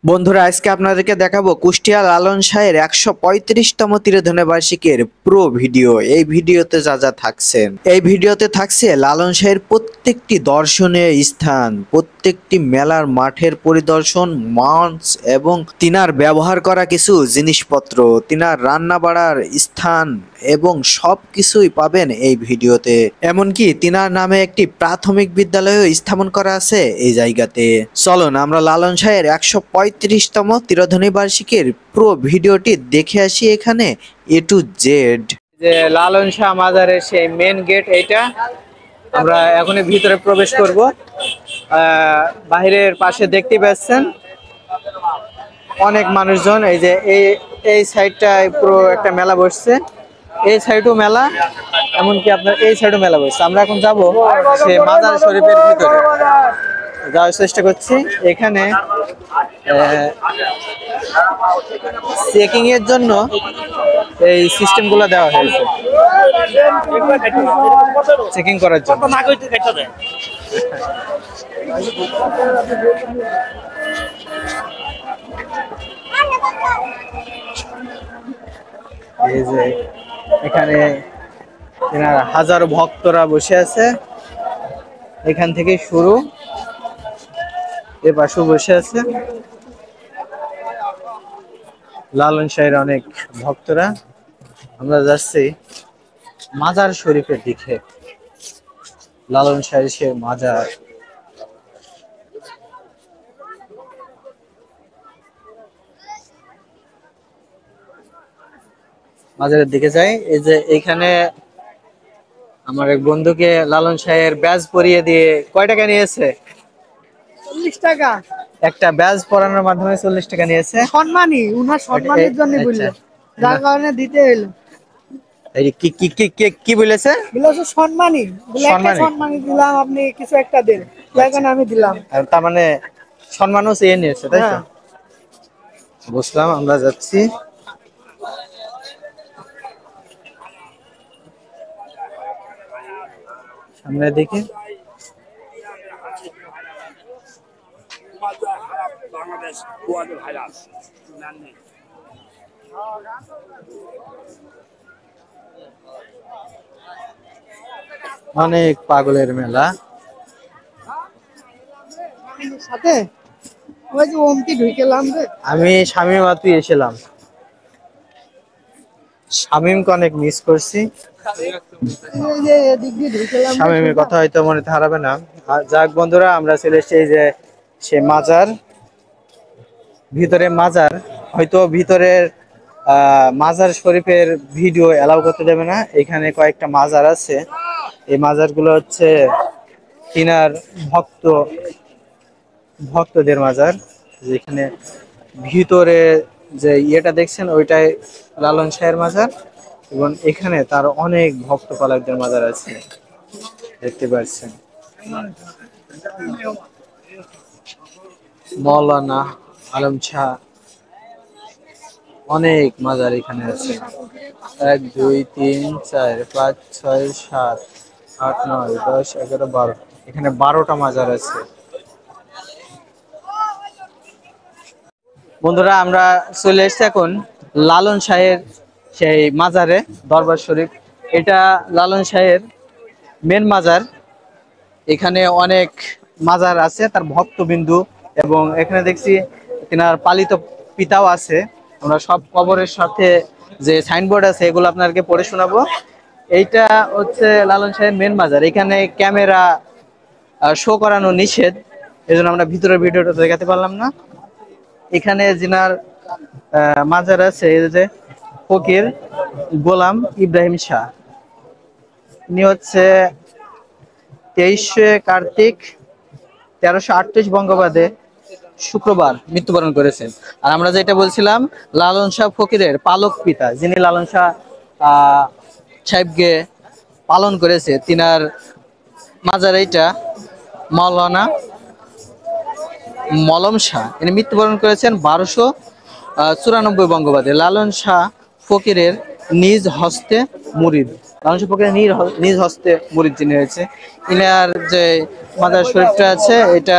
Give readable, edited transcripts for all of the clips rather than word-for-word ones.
বন্ধুরা, আজকে আপনাদেরকে দেখাবো কুষ্টিয়া লালন শাহের ১৩৫তম তিরোধানের বার্ষিকীর পুরো ভিডিও। এই ভিডিওতে যা যা থাকছেন, এই ভিডিওতে থাকছে লালন শাহের প্রত্যেকটি দর্শনীয় স্থান, প্রত্যেকটি মেলার মাঠের পরিদর্শন, মঞ্চ এবং তিনার ব্যবহার করা কিছু জিনিসপত্র, তিনার রান্না বাড়ার স্থান এবং সবকিছুই পাবেন এই ভিডিওতে। এমনকি তিনার নামে একটি প্রাথমিক বিদ্যালয়ও স্থাপন করা আছে এই জায়গাতে। চলুন আমরা লালন শাহের ১৩৫তম তিরোধানী বার্ষিকীর পুরো ভিডিওটি দেখে আসি এখানে এ টু জেড। যে লালন শাহ মাজারের সেই মেন গেট এইটা, আমরা এখনই ভিতরে প্রবেশ করব। বাহিরের পাশে দেখতে পাচ্ছেন অনেক মানুষজন। এই যে এই সাইডটায় পুরো একটা মেলা বসছে, এই সাইডও মেলা, এমনকি আপনার এই সাইডও মেলা বসছে। আমরা এখন যাব সে মাজার শরীফের ভিতরে, যাওয়ার চেষ্টা করছি। এখানে চেকিং এর জন্য এই সিস্টেম গুলো দেওয়া হয়েছে, চেকিং করার জন্য। এই যে এখানে হাজারো ভক্তরা বসে আছে, এখান থেকে শুরু, এ পাশেও বসে আছে লালন শাহের অনেক ভক্তরা। আমরা যাচ্ছি মাজার শরীফের দিকে, লালন শাহের সে মাজার। মাজারের দিকে যাই। এই যে এইখানে আমার এক বন্ধুকে লালন শাহের ব্যাজ পরিয়ে দিয়ে কয় টাকা নিয়েছে? 40 টাকা। একটা ব্যাজ পরানোর মাধ্যমে 40 টাকা নিয়েছে। সম্মানী, উনার সম্মানের জন্য বললো, যার কারণে দিতে হইলো। এই কি কি কি কি কি বলেছে? বলেছে সম্মানী, বলে একটা সম্মানী? সম্মানী দিলাম, আপনি কিছু একটা দেন, যার কারণে আমি দিলাম। আর তার মানে সম্মানও চেয়ে নিয়েছে, তাই তো? হ্যাঁ। বুঝলাম। আমরা যাচ্ছি। সামনে দেখি অনেক পাগলের মেলা। সাথে ওই যে ওমতি ঢুকেলাম রে। আমি শামীম আতু এসেছিলাম, শামীমকে অনেক মিস করছি। এই যে এদিক দিয়ে ঢুকেলাম। শামীমের কথা হয়তো মনে হারাবে না। যাক বন্ধুরা, আমরা চলে এসেছি এই যে সে মাজার, ভিতরে মাজার। হয়তো ভিতরের মাজার শরীফের ভিডিও এলাও করতে দেবে না। এখানে কয়েকটা মাজার আছে, এই মাজারগুলো হচ্ছে তিনার ভক্তদের মাজার। যেখানে ভিতরে যে ইয়েটা দেখছেন ওইটাই লালন শাহের মাজার, এবং এখানে তার অনেক ভক্ত পালকদের মাজার আছে, দেখতে পাচ্ছেন। মৌলানা আলম শাহ, অনেক মাজার এখানে আছে। 1 2 3 4 5 6 7 8 9 10 11 12, এখানে 12টা মাজার আছে। বন্ধুরা, আমরা চলে এসেছি এখন লালন শাহের সেই মাজারে, দরবার শরীফ। এটা লালন শাহের মেন মাজার। এখানে অনেক মাজার আছে তার ভক্তবিন্দু, এবং এখানে দেখছি তিনার পালিত পিতাও আছে। আমরা সব কবরের সাথে যে সাইনবোর্ড আছে এগুলো আপনাদেরকে পড়ে শোনাবো। এইটা হচ্ছে লালন শাহের মেন মাজার। এখানে ক্যামেরা শো করানো নিষেধ, এজন্য আমরা ভিতরের ভিডিওটা দেখাতে পারলাম না। এখানে জিনার মাজার আছে এই যে ফকির গোলাম ইব্রাহিম শাহ, ইনি হচ্ছে 23শে কার্তিক 1338 বঙ্গাব্দে শুক্রবার মৃত্যুবরণ করেছেন। আর আমরা যেটা বলছিলাম, লালন শাহ ফকিরের পালক পিতা, যিনি লালন শাহ সাহেবকে পালন করেছে, তিনার মাজার এইটা। মাওলানা মলম শাহ, ইনি মৃত্যুবরণ করেছেন 1294 বঙ্গাব্দে। লালন শাহ ফকিরের নিজ হস্তে মুরিদ। লালন শাহ ফকিরের নিজ হস্তে মুরিদ যিনি হয়েছে, ইনার যে মাজার শরীফটা আছে এটা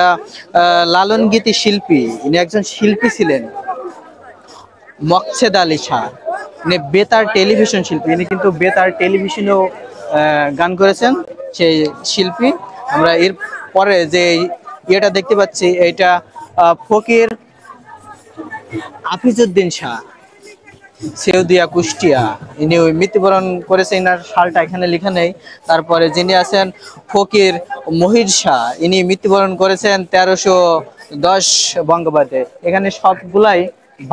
লালন গীতি শিল্পী, ইনি একজন শিল্পী ছিলেন মকছেদ আলী শাহ। ইনি বেতার টেলিভিশন শিল্পী, ইনি কিন্তু বেতার টেলিভিশনেও গান করেছেন সেই শিল্পী। আমরা এর পরে যে ইয়েটা দেখতে পাচ্ছি এটা ফকির আফিজউদ্দিন শাহ, সেউদিয়া কুষ্টিয়া, ইনি মৃত্যুবরণ করেছে, ইনার সালটা এখানে লেখা নেই। তারপরে যিনি আছেন ফকির মহির শাহ, ইনি মৃত্যুবরণ করেছেন 1310 বঙ্গাব্দে। এখানে সবগুলাই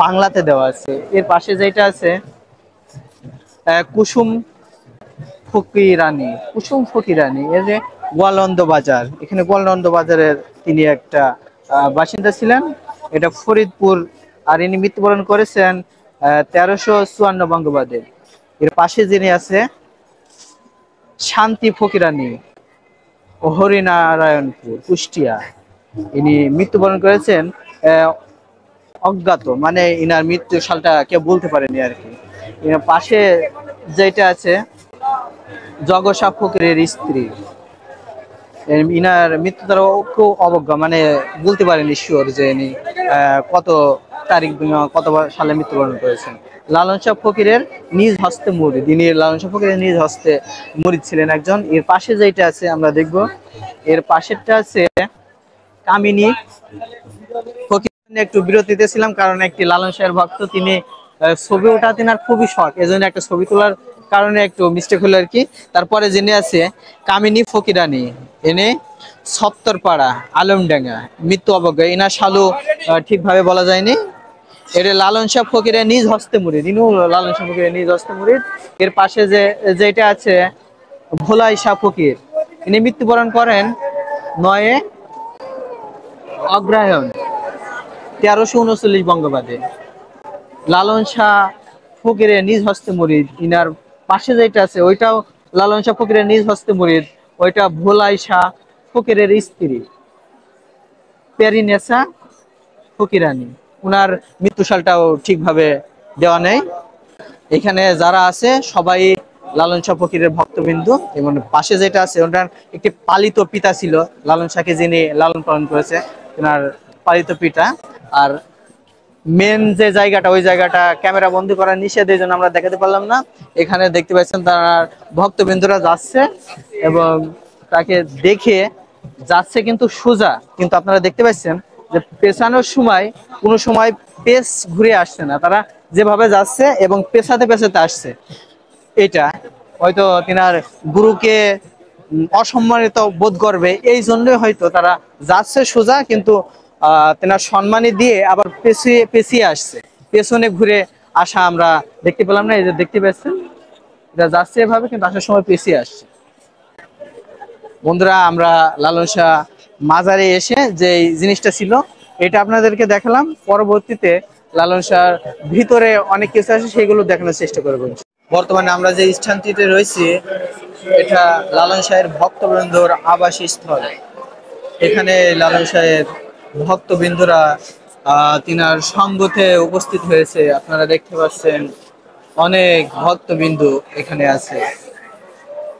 বাংলাতে দেওয়া আছে। এর পাশে যেটা আছে কুসুম ফকিরানী, কুসুম ফকিরানী, এই যে গোয়ালন্দ বাজার, এখানে গোয়ালন্দ বাজারের তিনি একটা বাসিন্দা ছিলেন, এটা ফরিদপুর। আর ইনি মৃত্যুবরণ করেছেন 1354 বঙ্গাব্দে। এর পাশে যিনি আছে শান্তি ফকিরানী, হরিনারায়ণপুর কুষ্টিয়া, ইনি মৃত্যুবরণ করেছেন অজ্ঞাত, মানে ইনার মৃত্যু সালটা কেউ বলতে পারেনি আর কি। এর পাশে যেটা আছে জগসা ফকিরের স্ত্রী, ইনার মৃত্যু তারা খুব অবজ্ঞা, মানে বলতে পারেনি শিওর যে ইনি কত তারিখ কত সালে মৃত্যুবরণ করেছেন। লালন শাহ ফকিরের নিজ হস্তে মুরিদ, ইনি লালন শাহ ফকিরের নিজ হস্তে মুরিদ ছিলেন একজন। এর পাশে যেটা আছে আমরা দেখব, এর পাশেরটা আছে কামিনী ফকির। একটু বিরতিতে ছিলাম কারণ একটি লালন শাহের ভক্ত, তিনি ছবি ওঠা তিনার খুবই শখ, এজন্য একটা ছবি তোলার কারণে একটু মিস্টেক হলো আর কি। তারপরে যিনি আছে কামিনী ফকিরানী, এনে সপ্তরপাড়া আলমডাঙ্গা, মৃত্যু অবজ্ঞা, ইনার সালু ঠিকভাবে বলা যায়নি। এটা লালন শাহ ফকিরের নিজ হস্তে মুরিদ, ইনিও লালন শাহ ফকিরের নিজ হস্তে মুরিদ। এর পাশে যেটা আছে ভোলাই শাহ ফকির, ইনি মৃত্যুবরণ করেন 9 অগ্রহায়ণ 1339 বঙ্গাব্দে। লালন শাহ ফকিরের নিজ হস্তে মুরিদ, ইনার পাশে যেটা আছে ওইটাও লালন শাহ ফকিরের নিজ হস্তে মুরিদ, ওইটা ভোলাই শাহ ফকিরের স্ত্রী পেরিনেসা ফকিরানী, উনার মৃত্যু সালটাও ঠিকভাবে দেওয়া নেই। এখানে যারা আছে সবাই লালন শাহ ফকিরের ভক্তবিন্দু। এবং পাশে যেটা আছে ওনার একটি পালিত পিতা ছিল, লালন শাহকে যিনি লালন পালন করেছে, ওনার পালিত পিতা। আর মেন যে জায়গাটা, ওই জায়গাটা ক্যামেরা বন্দি করা নিষেধ, এই জন্য আমরা দেখাতে পারলাম না। এখানে দেখতে পাচ্ছেন তার ভক্তবিন্দুরা যাচ্ছে এবং তাকে দেখে যাচ্ছে কিন্তু সোজা, কিন্তু আপনারা দেখতে পাচ্ছেন যে পেছানোর সময় কোনো সময় পেছ ঘুরে আসছে না, তারা যেভাবে যাচ্ছে এবং পেছাতে পেছাতে আসছে। এটা হয়তো তিনার গুরুকে অসম্মানিত বোধ করবে, এই জন্যই হয়তো তারা যাচ্ছে সোজা, কিন্তু তেনার সম্মানী দিয়ে আবার পেছিয়ে পেছিয়ে আসছে, পেছনে ঘুরে আসা আমরা দেখতে পেলাম না। এই যে দেখতে পাচ্ছেন এটা যাচ্ছে এভাবে, কিন্তু আসার সময় পেছিয়ে আসছে। বন্ধুরা, আমরা লালন শাহ মাজারে এসে যে জিনিসটা ছিল এটা আপনাদেরকে দেখালাম। পরবর্তীতে লালন শাহর ভিতরে অনেক কিছু আছে, সেগুলো দেখানোর চেষ্টা করবো। বর্তমানে আমরা যে স্থানটিতে রয়েছি এটা লালন শাহের ভক্তবৃন্দর আবাসস্থল। এখানে লালন শাহের ভক্তবৃন্দরা তিনার সঙ্গতে উপস্থিত হয়েছে, আপনারা দেখতে পাচ্ছেন অনেক ভক্তবিন্দু এখানে আছে,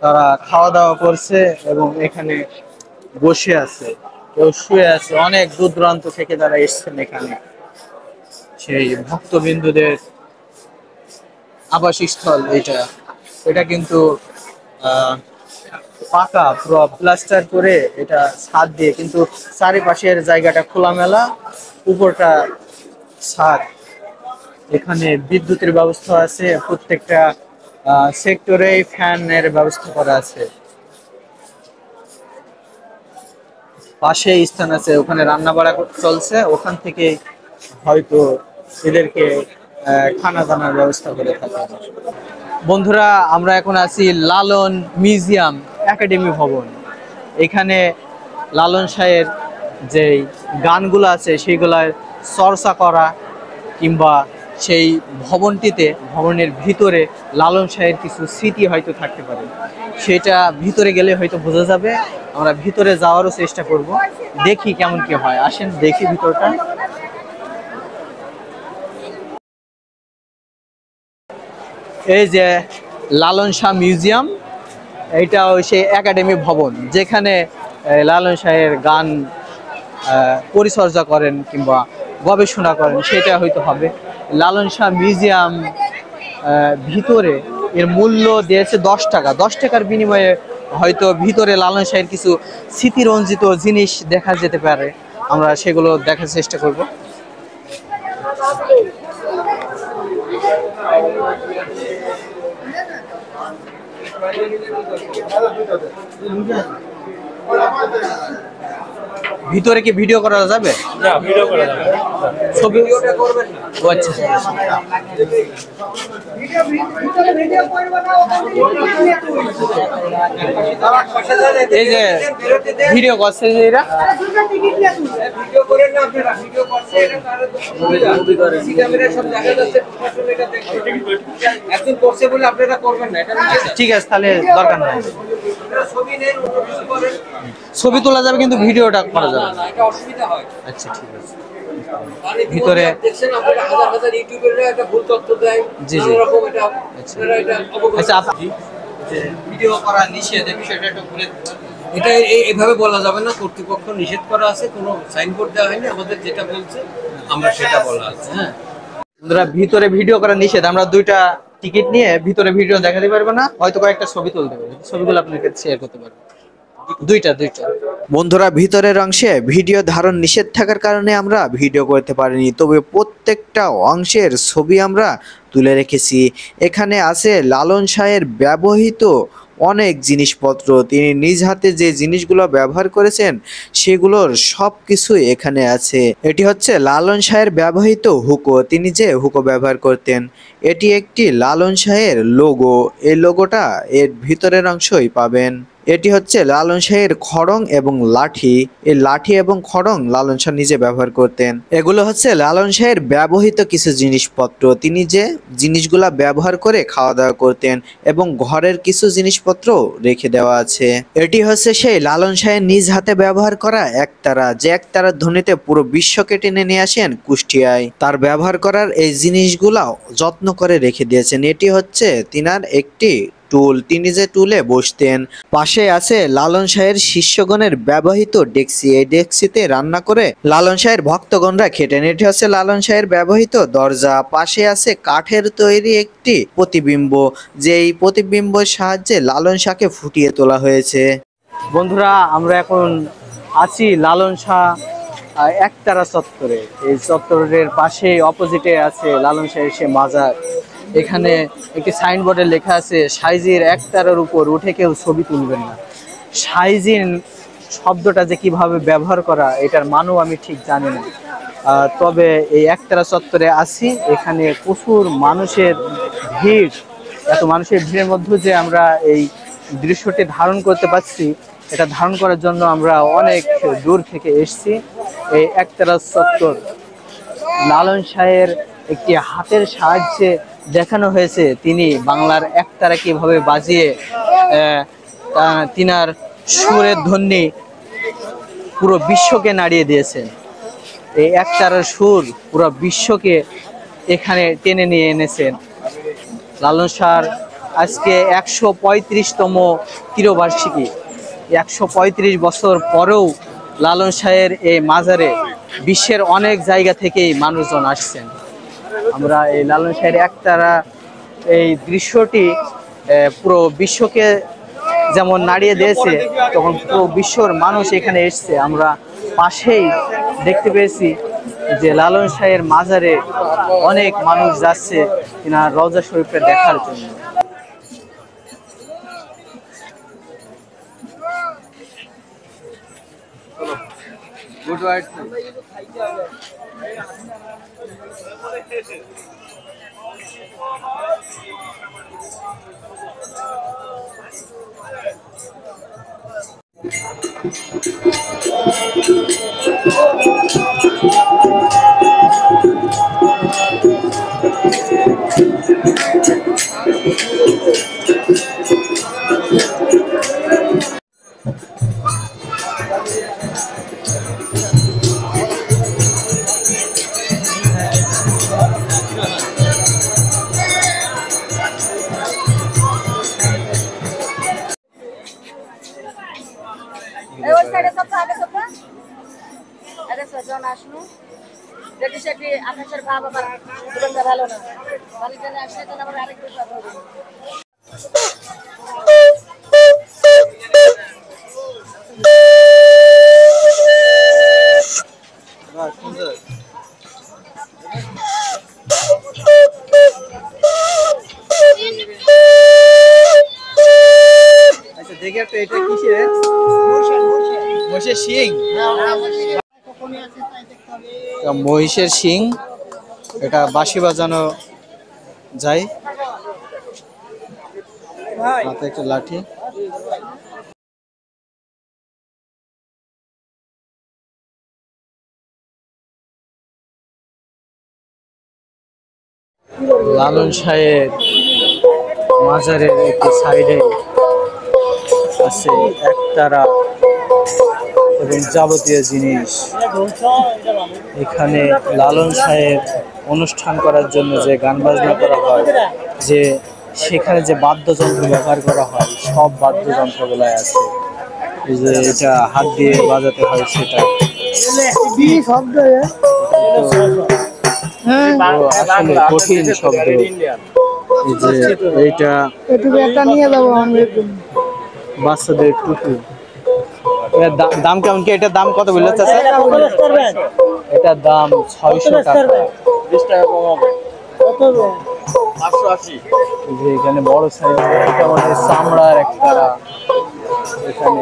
তারা খাওয়া দাওয়া করছে এবং এখানে বসে আছে, কেউ শুয়ে আছে, অনেক দূর দূরান্ত থেকে তারা এসছেন এখানে সেই ভক্তবিন্দুদের আবাসস্থল। এটা কিন্তু পাকা পুরো প্লাস্টার করে, এটা ছাদ দিয়ে, কিন্তু চারিপাশের জায়গাটা খোলামেলা, উপরটা ছাদ। এখানে বিদ্যুতের ব্যবস্থা আছে, প্রত্যেকটা সেক্টরে ফ্যানের ব্যবস্থা করা আছে। পাশে স্থান আছে, ওখানে রান্না বাড়া চলছে, ওখান থেকে হয়তো এদেরকে খানা দানার ব্যবস্থা করে থাকে। বন্ধুরা, আমরা এখন আছি লালন মিউজিয়াম একাডেমি ভবন। এখানে লালন শাহের যে গানগুলো আছে সেইগুলার চর্চা করা, কিংবা সেই ভবনের ভিতরে লালন শাহের কিছু স্মৃতি হয়তো থাকতে পারে, সেটা ভিতরে গেলে হয়তো বোঝা যাবে। আমরা ভিতরে যাওয়ারও চেষ্টা করব, দেখি কেমন কি হয়। আসেন দেখি ভিতরটা। এই যে লালন শাহ মিউজিয়াম, এইটা ওই সেই একাডেমি ভবন, যেখানে লালন শাহের গান পরিচর্যা করেন কিংবা গবেষণা করেন, সেটা হয়তো হবে। লালন শাহ মিউজিয়াম ভিতরে এর মূল্য দিয়েছে 10 টাকা। 10 টাকার বিনিময়ে হয়তো ভিতরে লালন শাহের কিছু স্মৃতিরঞ্জিত জিনিস দেখা যেতে পারে, আমরা সেগুলো দেখার চেষ্টা করব। ভিতরে কি ভিডিও করা যাবে? না, ভিডিও করা যাবে না। ছবি করবেন না? ও আচ্ছা। এই যে ভিডিও করছে যে এরা ভিডিও করেন না আপনারা, ভিডিও করছে এটা কারণ মুভি করে ক্যামেরা সব দেখা যাচ্ছে, প্রশাসন এটা দেখছে। একজন করছে বলে আপনারা করবেন না, এটা ঠিক আছে, তাহলে দরকার নাই। ছবি নেন, অন্য কিছু করেন। ছবি তোলা যাবে কিন্তু ভিডিওটা করা যাবে না। না, এটা অসুবিধা হয়। আচ্ছা ঠিক আছে। ভিতরে ভিতরে দেখছেন আপনারা হাজার হাজার ইউটিউবাররা একটা ভুল তথ্য দেয়, জি, জি। নানা রকম এটা আচ্ছা। আপনারা এটা অবগত। আচ্ছা, ভিডিও করা নিষেধ, এই বিষয়টা একটু বলে দিন। এটা এইভাবে বলা যাবে না, কর্তৃপক্ষ নিষেধ করা আছে, কোনো সাইনবোর্ড দেওয়া হয়নি, আমাদের যেটা বলছে আমরা সেটা বলা আছে। হ্যাঁ, বন্ধুরা, ভিতরে ভিডিও করা নিষেধ। আমরা 2টা টিকিট নিয়ে ভিতরে ভিডিও দেখাতে পারবো না, হয়তো কয়েকটা ছবি তুলতে পারবো, ছবিগুলো আপনাকে শেয়ার করতে পারবো। দুইটা। বন্ধুরা, ভিতরের অংশে ভিডিও ধারণ নিষেধ থাকার কারণে আমরা ভিডিও করতে পারিনি, তবে প্রত্যেকটা অংশের ছবি আমরা তুলে রেখেছি। এখানে আছে লালন শাহের ব্যবহৃত অনেক জিনিসপত্র, তিনি নিজ হাতে যে জিনিসগুলো ব্যবহার করেছেন সেগুলোর সব কিছুই এখানে আছে। এটি হচ্ছে লালন শাহের ব্যবহৃত হুকো, তিনি যে হুকো ব্যবহার করতেন। এটি একটি লালন শাহের লোগো, এই লোগোটা এর ভিতরের অংশই পাবেন। এটি হচ্ছে লালন শাহের খড়ং এবং লাঠি, এই লাঠি এবং খড়ং লালন শাহ নিজে ব্যবহার করতেন। এগুলো হচ্ছে লালন শাহের ব্যবহৃত কিছু জিনিসপত্র, তিনি যে জিনিসগুলা ব্যবহার করে খাওয়া দাওয়া করতেন, এবং ঘরের কিছু জিনিসপত্র রেখে দেওয়া আছে। এটি হচ্ছে সেই লালন শাহের নিজ হাতে ব্যবহার করা একতারা, যে একতারার ধ্বনিতে পুরো বিশ্বকে টেনে নিয়ে আসেন কুষ্টিয়ায়। তার ব্যবহার করার এই জিনিসগুলা যত্ন করে রেখে দিয়েছেন। এটি হচ্ছে তিনার একটি টুল, তিনি যে টুলে বসতেন। পাশে আছে লালন শাহের শিষ্যগণের ব্যবহৃত ডেকসি, এই ডেকসিতে রান্না করে লালন শাহের ভক্তগণরা খেতেন। এটি হচ্ছে লালন শাহের ব্যবহৃত দরজা। পাশে আছে কাঠের তৈরি একটি প্রতিবিম্ব, যে এই প্রতিবিম্বের সাহায্যে লালন শাহকে ফুটিয়ে তোলা হয়েছে। বন্ধুরা, আমরা এখন আছি লালন শাহ একতারা চত্বরে। এই চত্বরের পাশে অপোজিটে আছে লালন শাহের সে মাজার। এখানে একটি সাইনবোর্ডে লেখা আছে, সাইজির একতারার উপর উঠে কেউ ছবি তুলবেন না। সাইজিন শব্দটা যে কিভাবে ব্যবহার করা, এটার মানেও আমি ঠিক জানি না। তবে এই একতারা চত্বরে আছি, এখানে প্রচুর মানুষের ভিড়। এত মানুষের ভিড়ের মধ্যে যে আমরা এই দৃশ্যটি ধারণ করতে পারছি, এটা ধারণ করার জন্য আমরা অনেক দূর থেকে এসেছি। এই একতারা চত্বর লালন শাহের একটি হাতের সাহায্যে দেখানো হয়েছে, তিনি বাংলার একতারা কিভাবে বাজিয়ে তিনার সুরের ধ্বনি পুরো বিশ্বকে নাড়িয়ে দিয়েছেন। এই একতারার সুর পুরো বিশ্বকে এখানে টেনে নিয়ে এনেছেন। লালন শাহর আজকে 135তম চিরবার্ষিকী। 135 বছর পরেও লালন শাহের এই মাজারে বিশ্বের অনেক জায়গা থেকেই মানুষজন আসছেন। আমরা এই লালন শাহের একতারা এই দৃশ্যটি পুরো বিশ্বকে যেমন নাড়িয়ে দিয়েছে, তখন পুরো বিশ্বর মানুষ এখানে এসছে। আমরা পাশেই দেখতে পেয়েছি যে লালন শাহের মাজারে অনেক মানুষ যাচ্ছে তিনার রওজা শরীফে দেখার জন্য। Good wide. আকাশের ভাব আবার ভালো না বালিখানে আসলে তো আবার আরেক বিষয় হবে। সুন্দর। আচ্ছা দেখি একটা, এটা কিসের? মহিষের শিং। মহিষের শিং, এটা বাঁশি বাজানো যায়, হাতে একটা লাঠি। লালন শাহের মাজারের একটি সাইডে আছে একতারা এবং যাবতীয় জিনিস। এখানে লালন শাহের অনুষ্ঠান করার জন্য যে গান বাজনা করা হয়, যে সেখানে যে বাদ্যযন্ত্র ব্যবহার করা হয়, সব বাদ্যযন্ত্রগুলাই আছে। এই যে এটা হাত দিয়ে বাজাতে হয় সেটা। আসলে কঠিন শব্দ। এই যে এইটা বাচ্চাদের টুকু। এটার দাম কেমন কি? এটার দাম কত বললে চাচা? এটার দাম 600 টাকা। 20 টাকা কম হবে। কত? 580। যে এখানে বড় সাইজ, এটা আমাদের চামড়ার একতারা, এখানে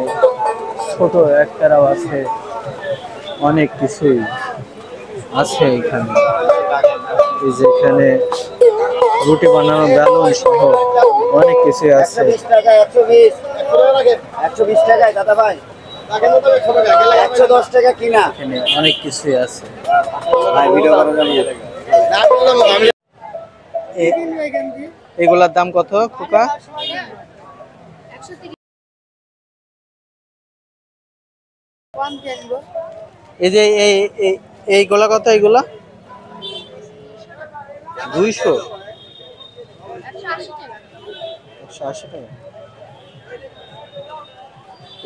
ছোট একতারাও আছে, অনেক কিছুই আছে এখানে। এই যে এখানে রুটি বানানো বেলুন সহ অনেক কিছুই আছে। 120 টাকায় দাদা ভাই, 110 টাকা কিনা। এখানে অনেক কিছুই আছে। এগুলার দাম কত খোকা? এই যে এইগুলা কত? এইগুলা 200, 180 টাকা।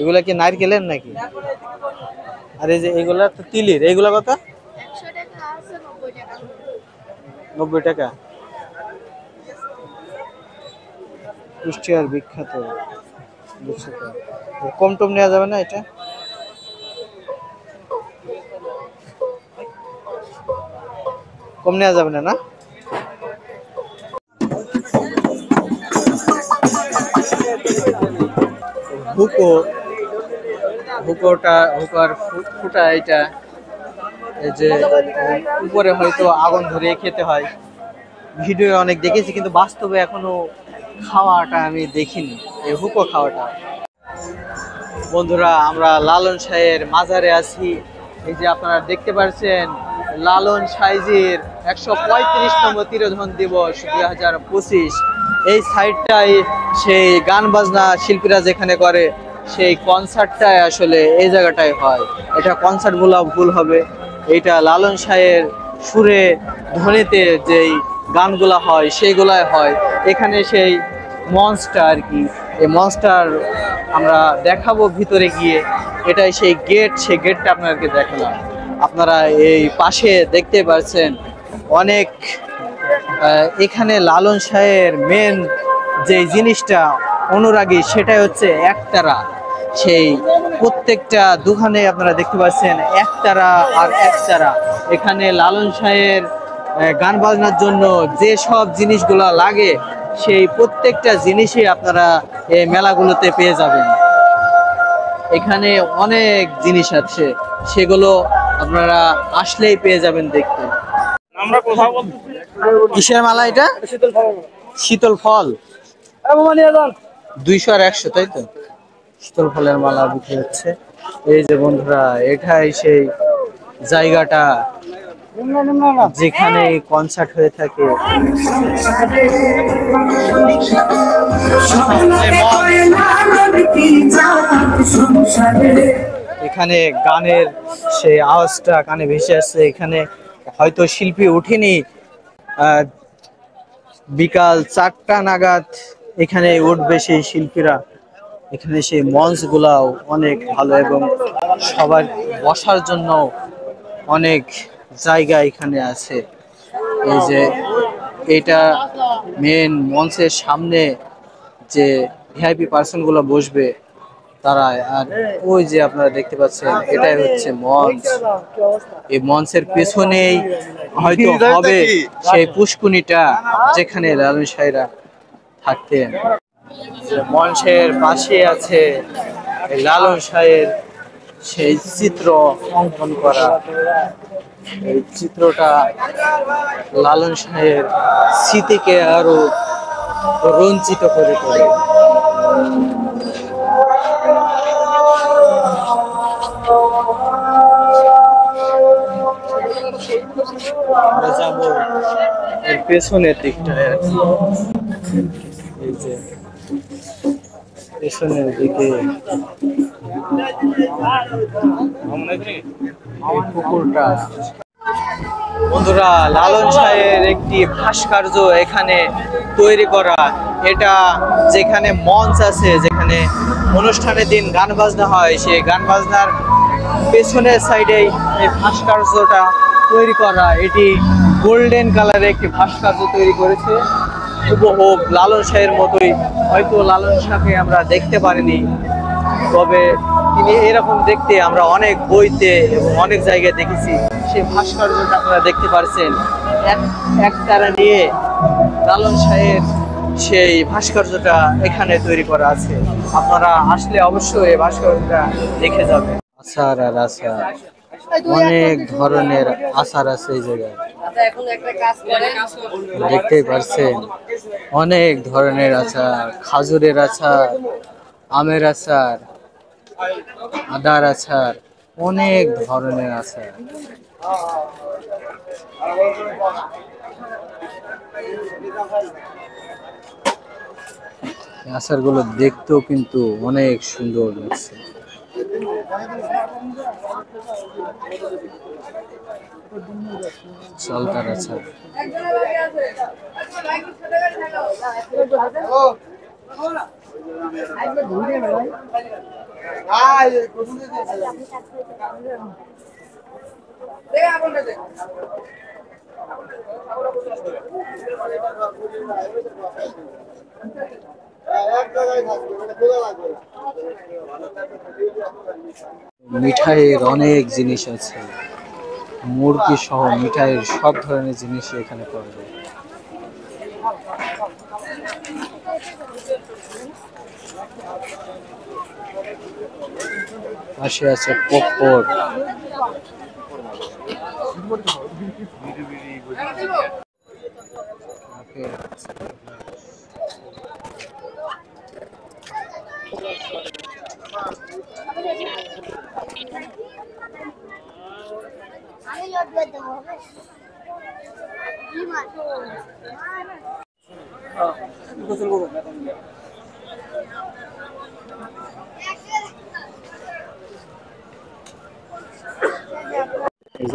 এগুলা কি নারকেলের নাকি? আর এই যে এগুলা তো তিলের। এইগুলা কত? 90 টাকা। কুষ্টিয়ার বিখ্যাত। কম টম নেওয়া যাবে না? এটা কম নেওয়া যাবে না? না, হুকো, হুকার ফুটা এটা। এই যে উপরে হয়তো আগুন ধরিয়ে খেতে হয়, ভিডিও অনেক দেখেছি, কিন্তু বাস্তবে এখনো খাওয়াটা আমি দেখিনি, এই হুকো খাওয়াটা। বন্ধুরা, আমরা লালন শাহের মাজারে আছি। এই যে আপনারা দেখতে পাচ্ছেন, লালন সাইজির 135তম তিরোধান দিবস 2025। এই সাইডটাই সেই গান বাজনা শিল্পীরা যেখানে করে, সেই কনসার্টটাই আসলে এই জায়গাটায় হয়। এটা কনসার্ট বলা ভুল হবে, এটা লালন শাহের সুরে ধ্বনিতে যেই গানগুলা হয় সেইগুলাই হয়। এখানে সেই মঞ্চটা আর কি, এই মঞ্চটার আমরা দেখাবো ভিতরে গিয়ে। এটাই সেই গেট, সেই গেটটা আপনাদেরকে দেখালাম। আপনারা এই পাশে দেখতে পাচ্ছেন অনেক, এখানে লালন শাহের মেন যে জিনিসটা অনুরাগী, সেটাই হচ্ছে একতারা। সেই প্রত্যেকটা দোকানে আপনারা দেখতে পাচ্ছেন একতারা আর একতারা। এখানে লালন শাহের গান বাজনার জন্য যে সব জিনিসগুলো লাগে, সেই প্রত্যেকটা জিনিসই আপনারা এই মেলাগুলোতে পেয়ে যাবেন। এখানে অনেক জিনিস আছে, সেগুলো আপনারা আসলেই পেয়ে যাবেন দেখতে। আমরা কথা বলতেছি কিসের মালা এটা? শীতল ফল। 200 আর 100, তাই তো? শীতল ফলের মালা বিক্রি হচ্ছে। এই যে বন্ধুরা, এটাই সেই জায়গাটা যেখানে কনসার্ট হয়ে থাকে। এখানে গানের সেই আওয়াজটা কানে ভেসে আসছে। এখানে হয়তো শিল্পী উঠেনি, বিকাল 4টা নাগাদ এখানে উঠবে সেই শিল্পীরা। এখানে সেই মঞ্চগুলাও অনেক ভালো এবং সবার বসার জন্য অনেক জায়গা এখানে আছে। এই যে এটা মেন মঞ্চের সামনে যে ভিআইপি পার্সন গুলো বসবে তারা, আর ওই যে আপনারা দেখতে পাচ্ছেন এটাই হচ্ছে মঞ্চ। এই মঞ্চের পেছনেই হয়তো হবে সেই পুষ্কুনিটা যেখানে লালন সাহেরা থাকতেন। মঞ্চের পাশে আছে এই লালন শাহের সেই চিত্র অঙ্কন করা। এই চিত্রটা লালন শাহের স্মৃতিকে আরো রঞ্জিত করে তোলে। আমরা যাবো এর পেছনের দিকটায় আর কি। এই যে পেছনের দিকে এই পুকুরটা। বন্ধুরা, লালন শাহের একটি ভাস্কর্য এখানে তৈরি করা। এটা যেখানে মঞ্চ আছে, যেখানে অনুষ্ঠানের দিন গান বাজনা হয়, সেই গান বাজনার পেছনের সাইডেই এই ভাস্কর্যটা তৈরি করা। এটি গোল্ডেন কালারের একটি ভাস্কর্য তৈরি করেছে, হুবহু লালন শাহের মতোই। হয়তো লালন শাহকে আমরা দেখতে পারিনি, তবে তিনি এরকম দেখতে আমরা অনেক বইতে এবং অনেক জায়গায় দেখেছি। সেই ভাস্কর্যটা আপনারা দেখতে পাচ্ছেন, একতারা নিয়ে লালন শাহের সেই ভাস্কর্যটা এখানে তৈরি করা আছে। আপনারা আসলে অবশ্যই এই ভাস্কর্যটা দেখে যাবেন। আচার আর আচার, অনেক ধরনের আচার আছে এই জায়গায়, দেখতেই পাচ্ছেন। অনেক ধরনের আচার, খাজুরের আচার, আমের আচার, আদার আচার, অনেক ধরনের আচার। আচারগুলো দেখতেও কিন্তু অনেক সুন্দর লাগছে। চালতার আচার, মিঠাইয়ের অনেক জিনিস আছে, মুরগি সহ মিঠাইয়ের সব ধরনের জিনিস এখানে পাওয়া যায়। পাশে আছে পপকর্ন।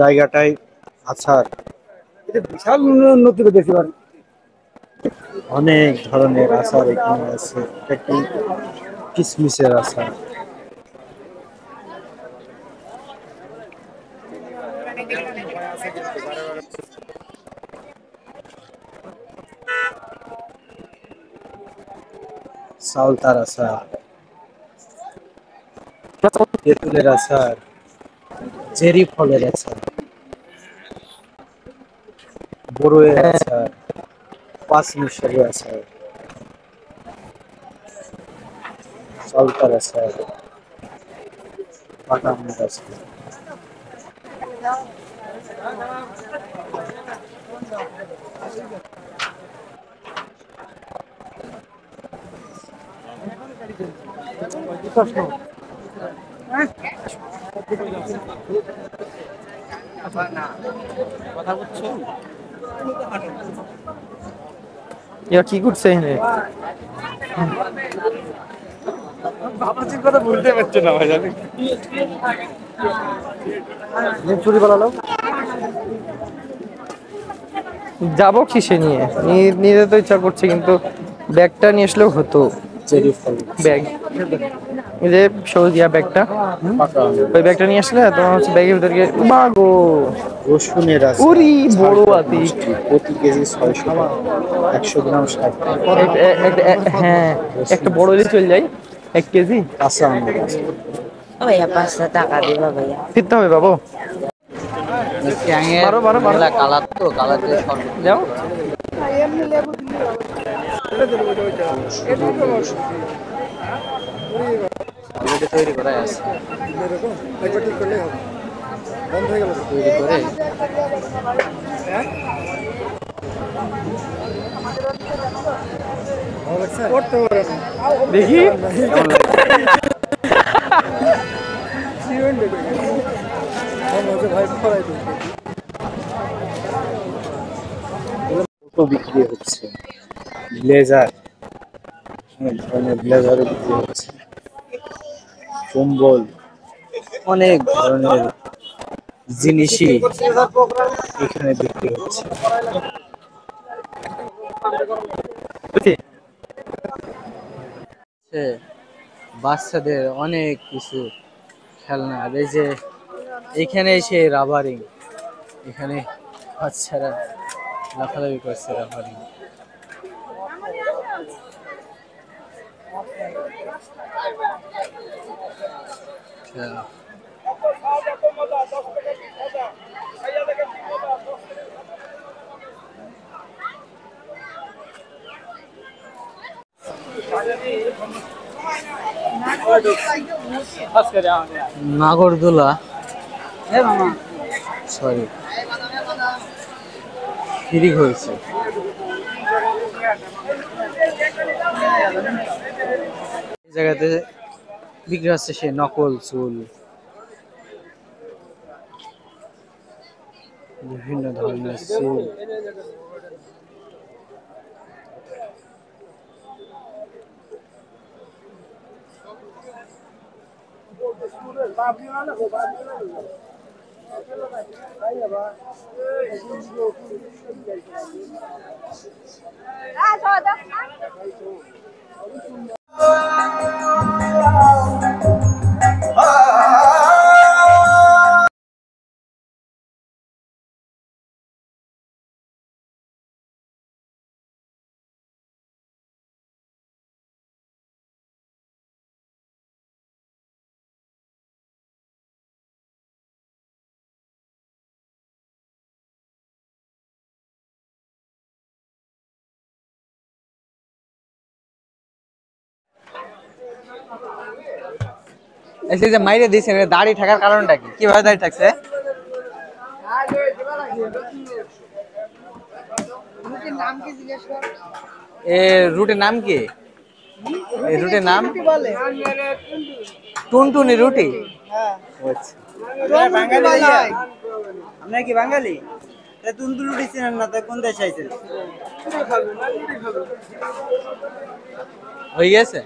জায়গাটাই আচার, বিশাল উন্নতি দেখতে পারেন। অনেক ধরনের আচার এখানে আছে। একটি কিসমিসের আচার, চাউলতার আচার, তেঁতুলের আচার, চেরি ফলের আচার, বড়ইয়ের আচার, পাঁচমিশালি আচার, চাউলতার আচার, পাকা আমের আচার। কি করছে এখানে? বাবাজির কথা বলতে পারছে না ভাই, জানি চুরি পালালো। যাবো কিসে নিয়ে? নিতে তো ইচ্ছা করছে, কিন্তু ব্যাগটা নিয়ে আসলেও হতো। চেরি ফল, ব্যাগ, এই যে সবুজ ব্যাগটা, পাকা আমের। ওই ব্যাগটা নিয়ে আসলে তোমার হচ্ছে ব্যাগের ভিতরে বাগো রসুনের আছে উরি বড় ঝাল আতি। মিষ্টি, প্রতি কেজি 600 টাকা, 100 গ্রাম 60 টাকা। হ্যাঁ, একটা বড় হলে চলে যাই 1 কেজি। কাঁচা আঙ্গুর আছে। ভাইয়া 500 টাকা দিবা ভাইয়া। কিনতে হবে বাবু। ট্যাঙের বারো, বারো, বারো। মেলা কালার, তো কালার দিয়ে শরবত তৈরি যাও। করছে। অলরেডি তৈরি করা আছে, তৈরি করে দেখি কেমন লাগে? কত বিক্রি হচ্ছে ব্লেজার, অনেক ধরনের ব্লেজারও বিক্রি হচ্ছে, কম্বল, অনেক ধরনের জিনিসই এখানে বিক্রি হচ্ছে। বাচ্চাদের অনেক কিছু খেলনা, আর এই যে এখানে সেই রাবারিং, এখানে বাচ্চারা লাফালাফি করছে রাবারিং। নাগরদোলা, সরি, ফ্রি হয়েছে। এই জায়গাতে বিক্রি হচ্ছে সে নকল চুল, বিভিন্ন ধরনের চুল। এই যে মাইরে দিয়েছেন, দাড়ি থাকার কারণটা কি, কিভাবে দাড়ি থাকছে? এ রুটির নাম কি? এই রুটির নাম টুনটুনি রুটি। আচ্ছা, আমরা কি বাঙালি? তুন্দুর রুটি চিনেন না, তাই কোন দেশে আইছেন? হয়ে গেছে।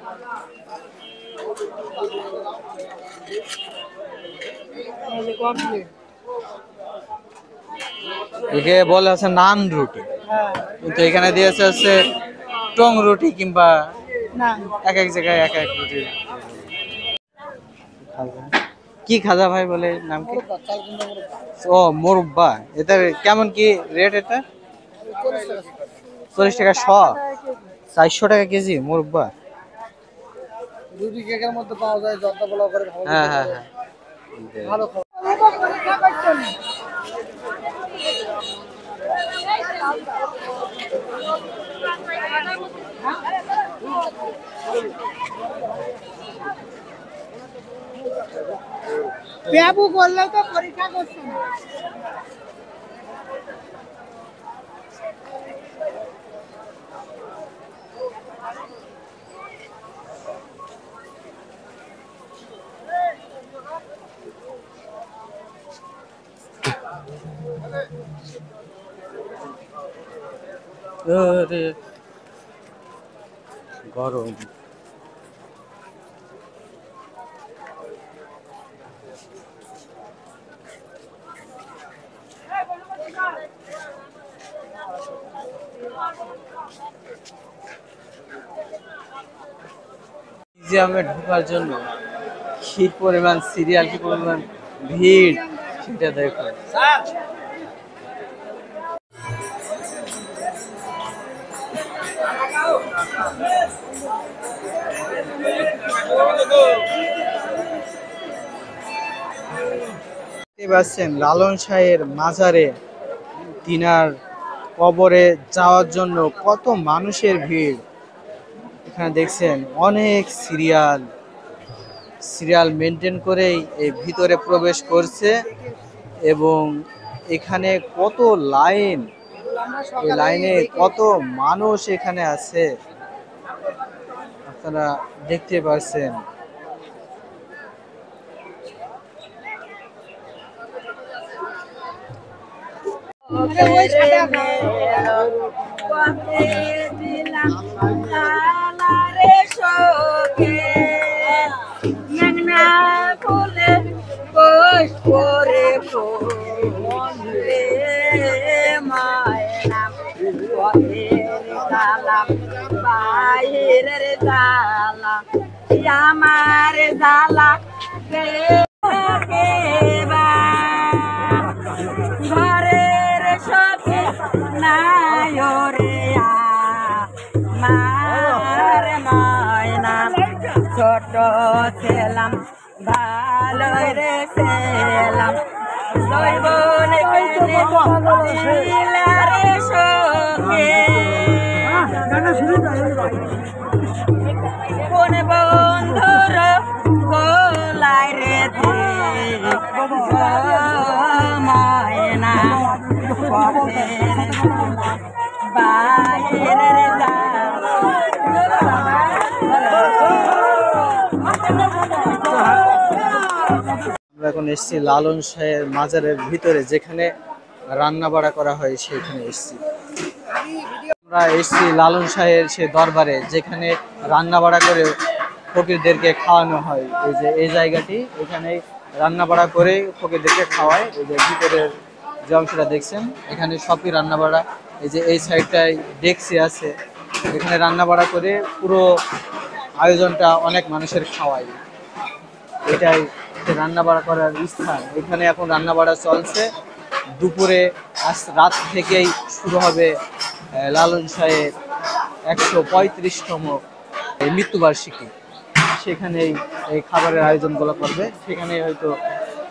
একে বলে আছে নান রুটি, কিন্তু এখানে দিয়েছে হচ্ছে টং রুটি, কিংবা এক এক জায়গায় এক এক রুটি। কি খাজা ভাই বলে, নাম কি? ও মোরব্বা। এটা কেমন কি রেট? এটা 40 টাকা শ, 400 টাকা কেজি মোরব্বা। রুটি কেকের মধ্যে পাওয়া যায়, যত বলা করে হ্যাঁ হ্যাঁ হ্যাঁ, ভালো বাবু বললেও তো পরীক্ষা করছে না। গরম। মিউজিয়ামে ঢোকার জন্য কি পরিমাণ সিরিয়াল, কি পরিমাণ ভিড়, সেটা দেখো। দেখতে পাচ্ছেন লালন শাহের মাজারে তিনার কবরে যাওয়ার জন্য কত মানুষের ভিড়। এখানে দেখছেন অনেক সিরিয়াল মেনটেন করেই এই ভিতরে প্রবেশ করছে এবং এখানে কত লাইন, এই লাইনে কত মানুষ এখানে আছে আপনারা দেখতে পাচ্ছেন। আমার জালা ঘরের সাথে নাই রে মার ময়না ছোট ছিলাম ভালো রে ছিলাম জৈবন রে সখে কোন বন্ধুর গোলায় রে ময়না বাইরের আমরা এখন এসেছি লালন শাহের মাজারের ভিতরে, যেখানে রান্না বাড়া করা হয় সেখানে এসেছি। আমরা এসেছি লালন শাহের সে দরবারে, যেখানে রান্না বাড়া করে ফকিরদেরকে খাওয়ানো হয়। এই যে এই জায়গাটি, এখানে রান্না বাড়া করে ফকিরদেরকে খাওয়ায়। এই যে ভিতরের যে অংশটা দেখছেন, এখানে সবই রান্না বাড়া। এই যে এই সাইডটায় ডেকসি আছে, এখানে রান্না বাড়া করে পুরো আয়োজনটা অনেক মানুষের খাওয়ায়। এটাই রান্না বাড়া করার স্থান। এখানে এখন রান্না বাড়া চলছে। দুপুরে আজ রাত থেকেই শুরু হবে লালন শাহের 135তম মৃত্যুবার্ষিকী। সেখানেই এই খাবারের আয়োজনগুলো করবে, সেখানে হয়তো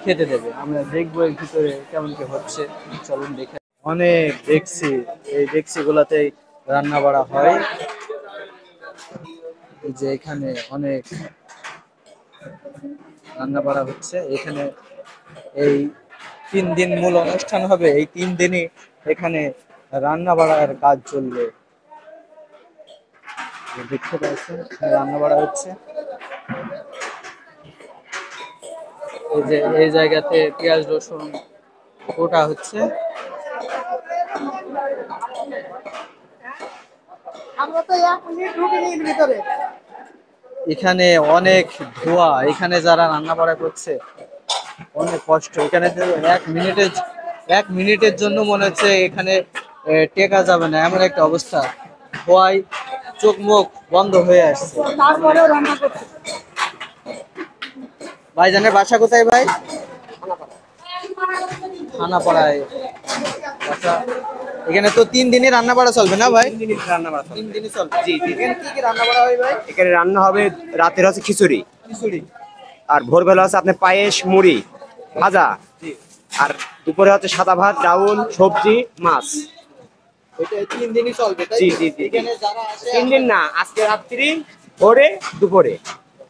খেতে দেবে। আমরা দেখবো এর ভিতরে কেমন কি হচ্ছে, চলুন দেখে। অনেক ডেকসি, এই ডেকসিগুলোতেই রান্না বাড়া হয়। এই যে এখানে অনেক রান্না বাড়া হচ্ছে। এখানে এই 3 দিন মূল অনুষ্ঠান হবে, এই 3 দিনই এখানে রান্না বাড়ার কাজ চলবে। দেখতে পাচ্ছেন রান্না বাড়া হচ্ছে। এই যে এই জায়গাতে পেঁয়াজ রসুন ওটা হচ্ছে। এখানে অনেক ধোঁয়া, এখানে যারা রান্না বাড়া করছে অনেক কষ্ট। এখানে 1 মিনিটের জন্য মনে হচ্ছে এখানে টেকা যাবে না, এমন একটা অবস্থা। ধোঁয়ায় চোখ মুখ বন্ধ হয়ে আসছে। ভাইজানের বাসা কোথায় ভাই? থানাপাড়ায় বাসা। এখানে তো 3 দিনই রান্না বাড়া চলবে না ভাই? 3 দিন রান্না বাড়া 3 দিনই চলবে। জি জি। এখানে কি কি রান্না বাড়া হয় ভাই? এখানে রান্না হবে, রাতের হচ্ছে খিচুড়ি, খিচুড়ি। আর ভোরবেলা হচ্ছে আপনার পায়েস, মুড়ি, ভাজা, জি। আর দুপুরে হচ্ছে সাদা ভাত, ডাউল, সবজি, মাছ। এটা 3 দিনই চলবে তাই? জি জি জি। এখানে যারা আসে 3 দিন না, আজকে রাত্রি, ভোরে, দুপুরে,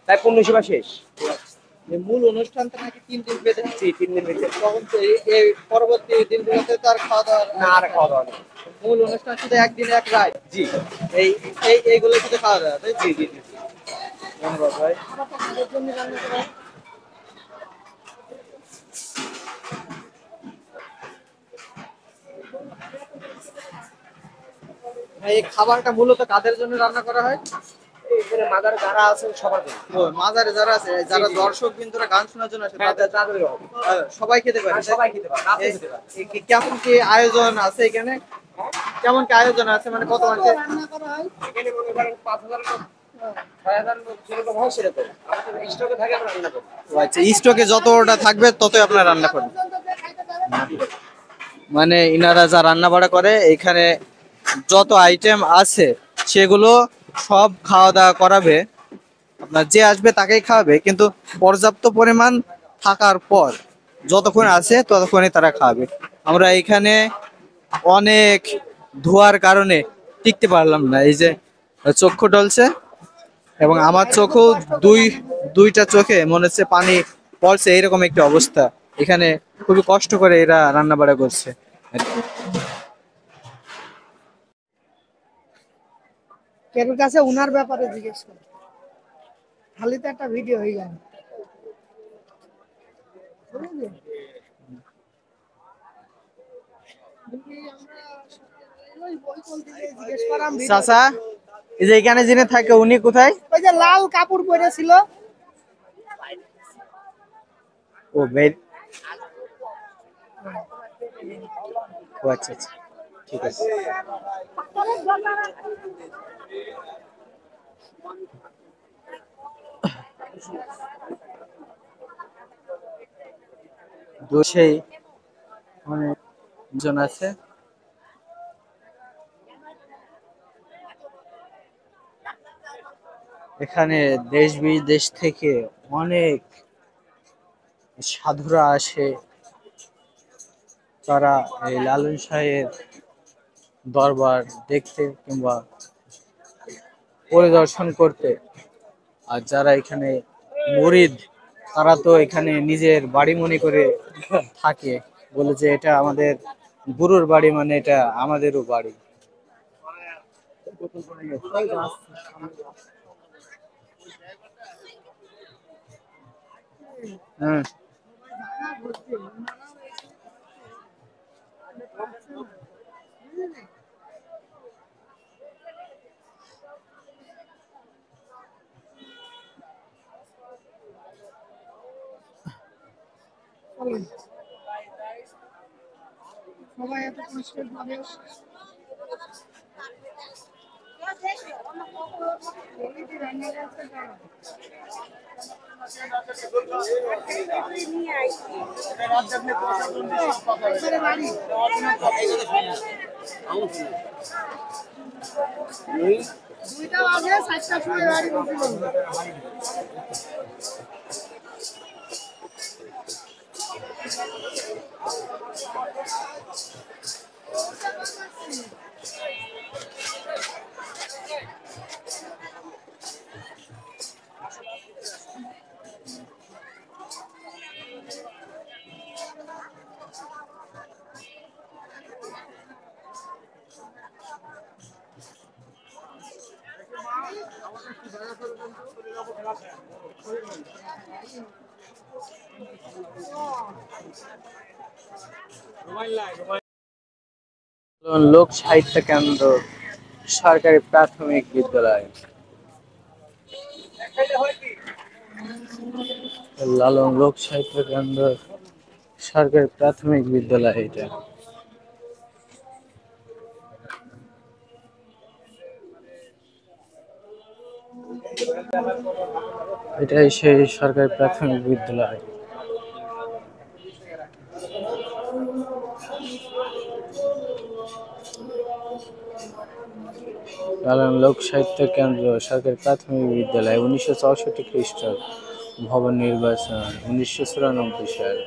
তাই 15 সেবা শেষ। এই মূল অনুষ্ঠানটা নাকি 3 দিন বেঁধে। জি, 3 দিন ভিতরে। তখন তো এই পরবর্তী দিনগুলোতে তো আর খাওয়া দাওয়া না, আর খাওয়া দাওয়া নেই। মূল অনুষ্ঠান শুধু 1 দিন 1 রাত। জি এইগুলো শুধু খাওয়া দাওয়া তাই? জি জি জি। ধন্যবাদ ভাই। ভাই এই খাবারটা মূলত কাদের জন্য রান্না করা হয়? এখানে মাদার যারা আছে সবার জন্য। ও মাজারে যারা আছে, যারা দর্শক বিন্দুরা গান শোনার জন্য আসে হ্যাঁ, তাদের তাদের হবে। সবাই খেতে পারে। হ্যাঁ, সবাই খেতে পারে, রাতে এই- খেতে পারে। এই কেমন কি আয়োজন আছে এখানে? কেমন কি আয়োজন আছে, মানে কত মানুষের? এখানে মনে করেন 5,000 লোক, 6,000 লোক যেরকম হয় সেরকম। আমাদের স্টকে থাকে, আমরা রান্না করি। আচ্ছা, স্টকে যতটা থাকবে ততই আপনারা রান্না করবেন। মানে ইনারা যা রান্না বাড়া করে, এখানে যত আইটেম আছে সেগুলো সব খাওয়া দাওয়া করাবে, আপনার যে আসবে তাকেই খাওয়াবে, কিন্তু পর্যাপ্ত পরিমাণ থাকার পর যতক্ষণ আছে ততক্ষণই তারা খাবে। আমরা এখানে অনেক ধোয়ার কারণে টিকতে পারলাম না, এই যে চক্ষু ডলছে এবং আমার চোখেও দুইটা চোখে মনে হচ্ছে পানি পড়ছে, এইরকম একটা অবস্থা। এখানে খুবই কষ্ট করে এরা রান্না বাড়া করছে। কেন কাছে উনার ব্যাপারে জিজ্ঞেস করো, খালি তো একটা ভিডিও হয়ে গেল। চাচা, এই যে এখানে যিনি থাকে উনি কোথায়? ওই যে লাল কাপড় পরেছিল। ও বেড। ও আচ্ছা আচ্ছা, ঠিক আছে। সেই অনেকজন আছে। এখানে দেশ বিদেশ থেকে অনেক সাধুরা আসে, তারা এই লালন শাহের দরবার দেখতে কিংবা পরিদর্শন করতে। আর যারা এখানে মুরিদ, তারা তো এখানে নিজের বাড়ি মনে করে থাকে, বলে যে এটা আমাদের গুরুর বাড়ি, মানে এটা আমাদেরও বাড়ি। হ্যাঁ, সবাই এত কষ্ট ভাবে দুইটা বাজে 4টার সময় বাড়ি পৌঁছিল। লোক সাহিত্য কেন্দ্র সরকারি প্রাথমিক বিদ্যালয়, লালন লোক সাহিত্য কেন্দ্র সরকারি প্রাথমিক বিদ্যালয়। এটাই সেই সরকারি প্রাথমিক বিদ্যালয়। লালন লোক সাহিত্য কেন্দ্র সরকারি প্রাথমিক বিদ্যালয়, 1964 খ্রিস্টাব্দ, ভবন নির্বাচন 1994 সাল।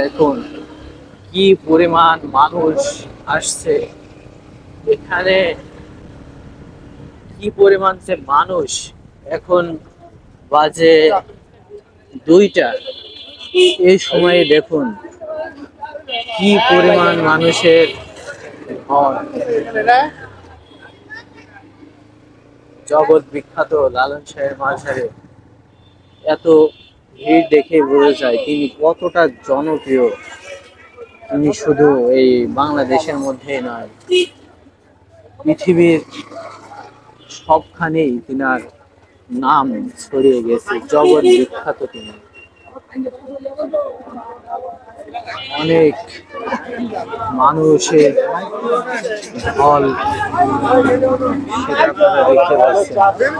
দেখুন কি পরিমাণ মানুষ আসছে এখানে, কি পরিমাণ যে মানুষ। এখন বাজে 2টা, এই সময়ে দেখুন কি পরিমাণ মানুষের ঢল। জগৎ বিখ্যাত লালন শাহের মাঝারে এত ভিড় দেখে বোঝা যায় তিনি কতটা জনপ্রিয়। তিনি শুধু এই বাংলাদেশের মধ্যেই নয়, পৃথিবীর সবখানেই তিনার নাম ছড়িয়ে গেছে, জগৎ বিখ্যাত তিনি। অনেক মানুষের ঢল, সেটা আপনারা দেখতে পাচ্ছেন।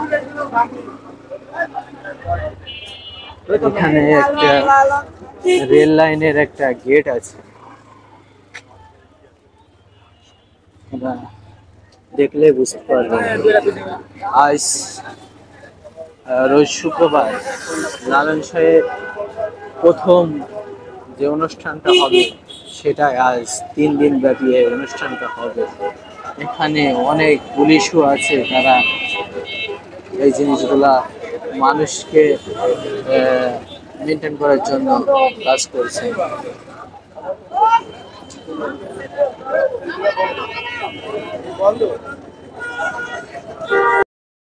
এখানে একটা রেল লাইনের একটা গেট আছে, আপনারা দেখলে বুঝতে পারবেন। আজ রোজ শুক্রবার লালন শাহের প্রথম যে অনুষ্ঠানটা হবে সেটা আজ 3 দিন ব্যাপী এই অনুষ্ঠানটা হবে। এখানে অনেক পুলিশও আছে, তারা এই জিনিসগুলা মানুষকে মেনটেন করার জন্য কাজ করছে।